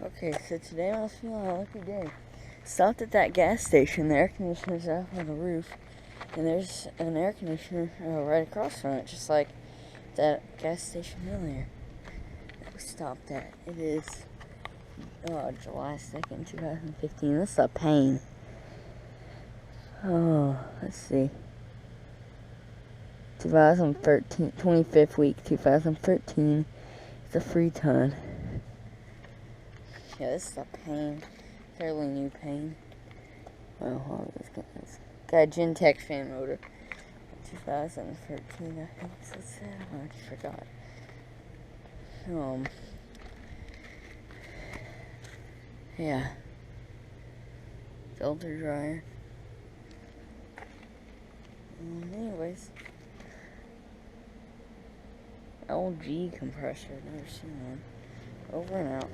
Okay, so today I was feeling a lucky day. Stopped at that gas station. The air conditioner's up on the roof, and there's an air conditioner right across from it, just like that gas station earlier that we stopped at. It is July 2nd, 2015. This is a Payne. Oh, let's see. 2013, 25th week, 2013. It's a free ton. Yeah, this is a Payne. Fairly new Payne. Well, it's got a Gentech fan motor. 2013, I think. So sad. I just forgot. Yeah. Filter dryer. Anyways. LG compressor. Never seen one. Over and out.